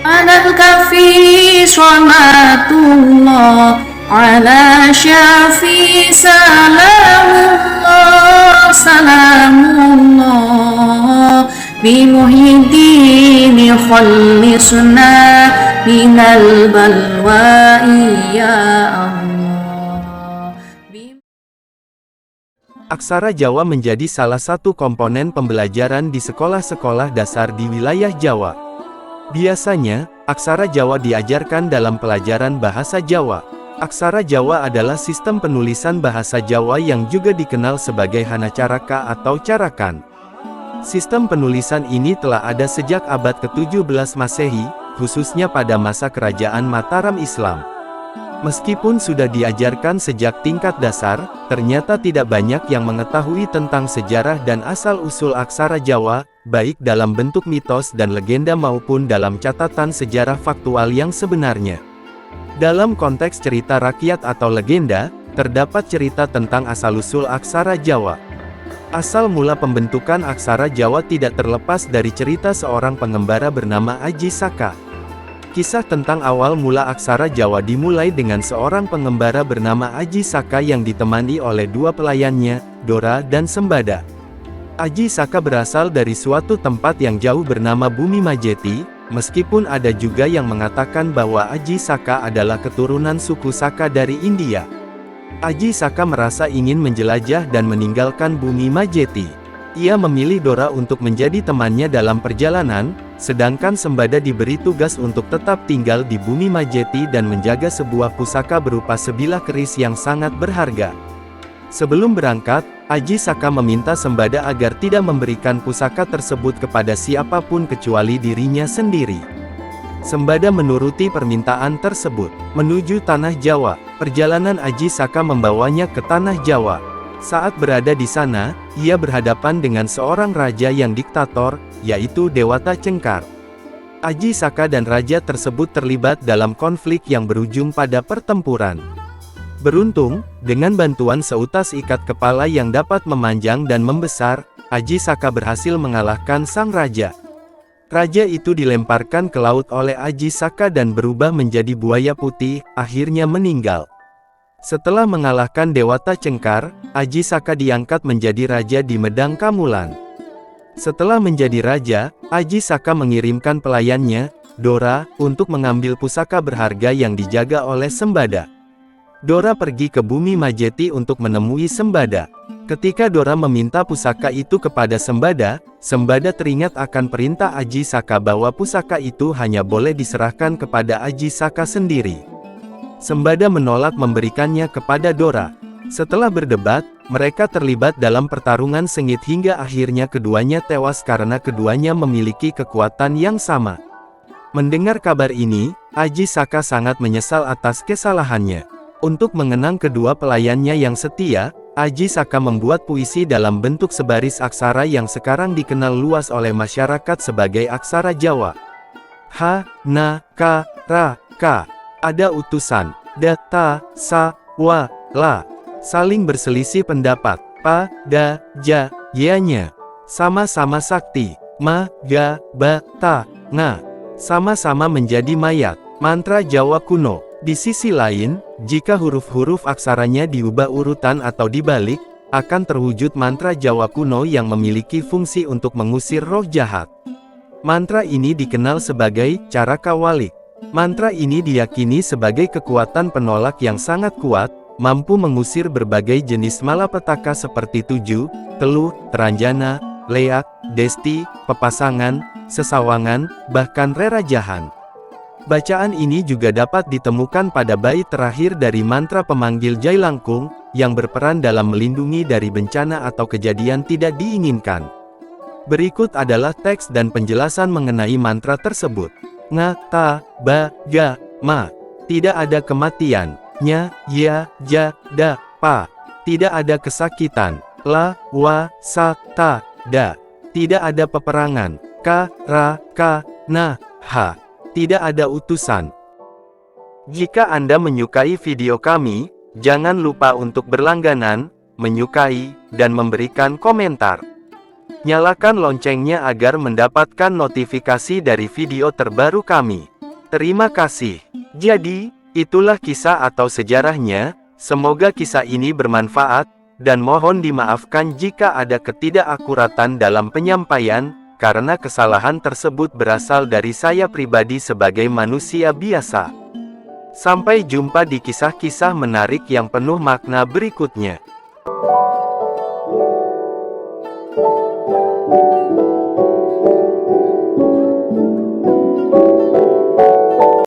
على الكفي صلاة الله على شافي سلام الله سلام الله بمحي الدين خلصنا من البلواء يا الله. Aksara Jawa menjadi salah satu komponen pembelajaran di sekolah-sekolah dasar di wilayah Jawa. Biasanya, aksara Jawa diajarkan dalam pelajaran bahasa Jawa. Aksara Jawa adalah sistem penulisan bahasa Jawa yang juga dikenal sebagai Hanacaraka atau Carakan. Sistem penulisan ini telah ada sejak abad ke-17 Masehi, khususnya pada masa kerajaan Mataram Islam. Meskipun sudah diajarkan sejak tingkat dasar, ternyata tidak banyak yang mengetahui tentang sejarah dan asal-usul aksara Jawa, baik dalam bentuk mitos dan legenda maupun dalam catatan sejarah faktual yang sebenarnya. Dalam konteks cerita rakyat atau legenda, terdapat cerita tentang asal-usul aksara Jawa. Asal mula pembentukan aksara Jawa tidak terlepas dari cerita seorang pengembara bernama Aji Saka. Kisah tentang awal mula aksara Jawa dimulai dengan seorang pengembara bernama Aji Saka yang ditemani oleh dua pelayannya, Dora dan Sembada. Aji Saka berasal dari suatu tempat yang jauh bernama Bumi Majeti, meskipun ada juga yang mengatakan bahwa Aji Saka adalah keturunan suku Saka dari India. Aji Saka merasa ingin menjelajah dan meninggalkan Bumi Majeti. Ia memilih Dora untuk menjadi temannya dalam perjalanan, sedangkan Sembada diberi tugas untuk tetap tinggal di Bumi Majeti dan menjaga sebuah pusaka berupa sebilah keris yang sangat berharga. Sebelum berangkat, Aji Saka meminta Sembada agar tidak memberikan pusaka tersebut kepada siapapun kecuali dirinya sendiri. Sembada menuruti permintaan tersebut. Menuju Tanah Jawa, perjalanan Aji Saka membawanya ke Tanah Jawa. Saat berada di sana, ia berhadapan dengan seorang raja yang diktator, yaitu Dewata Cengkar. Aji Saka dan raja tersebut terlibat dalam konflik yang berujung pada pertempuran. Beruntung, dengan bantuan seutas ikat kepala yang dapat memanjang dan membesar, Aji Saka berhasil mengalahkan sang raja. Raja itu dilemparkan ke laut oleh Aji Saka dan berubah menjadi buaya putih, akhirnya meninggal. Setelah mengalahkan Dewata Cengkar, Aji Saka diangkat menjadi raja di Medang Kamulan. Setelah menjadi raja, Aji Saka mengirimkan pelayannya, Dora, untuk mengambil pusaka berharga yang dijaga oleh Sembada. Dora pergi ke Bumi Majeti untuk menemui Sembada. Ketika Dora meminta pusaka itu kepada Sembada, Sembada teringat akan perintah Aji Saka bahwa pusaka itu hanya boleh diserahkan kepada Aji Saka sendiri. Sembada menolak memberikannya kepada Dora. Setelah berdebat, mereka terlibat dalam pertarungan sengit hingga akhirnya keduanya tewas karena keduanya memiliki kekuatan yang sama. Mendengar kabar ini, Aji Saka sangat menyesal atas kesalahannya. Untuk mengenang kedua pelayannya yang setia, Aji Saka membuat puisi dalam bentuk sebaris aksara yang sekarang dikenal luas oleh masyarakat sebagai aksara Jawa. Ha, na, ka, ra, ka. Ada utusan, da, ta, sa, wa, la. Saling berselisih pendapat, pa, da, ja, ya-nya. Sama-sama sakti, ma, ga, ba, ta, nga. Sama-sama menjadi mayat, mantra Jawa kuno. Di sisi lain, jika huruf-huruf aksaranya diubah urutan atau dibalik, akan terwujud mantra Jawa kuno yang memiliki fungsi untuk mengusir roh jahat. Mantra ini dikenal sebagai Caraka Walik. Mantra ini diyakini sebagai kekuatan penolak yang sangat kuat, mampu mengusir berbagai jenis malapetaka seperti tuju, teluh, teranjana, leak, desti, pepasangan, sesawangan, bahkan rerajahan. Bacaan ini juga dapat ditemukan pada bait terakhir dari mantra pemanggil Jailangkung, yang berperan dalam melindungi dari bencana atau kejadian tidak diinginkan. Berikut adalah teks dan penjelasan mengenai mantra tersebut. Nga, ta, ba, ga, ma. Tidak ada kematian. Nya, ya, ja, da, pa. Tidak ada kesakitan. La, wa, sa, ta, da. Tidak ada peperangan. Ka, ra, ka, na, ha. Tidak ada utusan. Jika Anda menyukai video kami, jangan lupa untuk berlangganan, menyukai, dan memberikan komentar. Nyalakan loncengnya agar mendapatkan notifikasi dari video terbaru kami. Terima kasih. Jadi, itulah kisah atau sejarahnya. Semoga kisah ini bermanfaat, dan mohon dimaafkan jika ada ketidakakuratan dalam penyampaian, karena kesalahan tersebut berasal dari saya pribadi sebagai manusia biasa. Sampai jumpa di kisah-kisah menarik yang penuh makna berikutnya.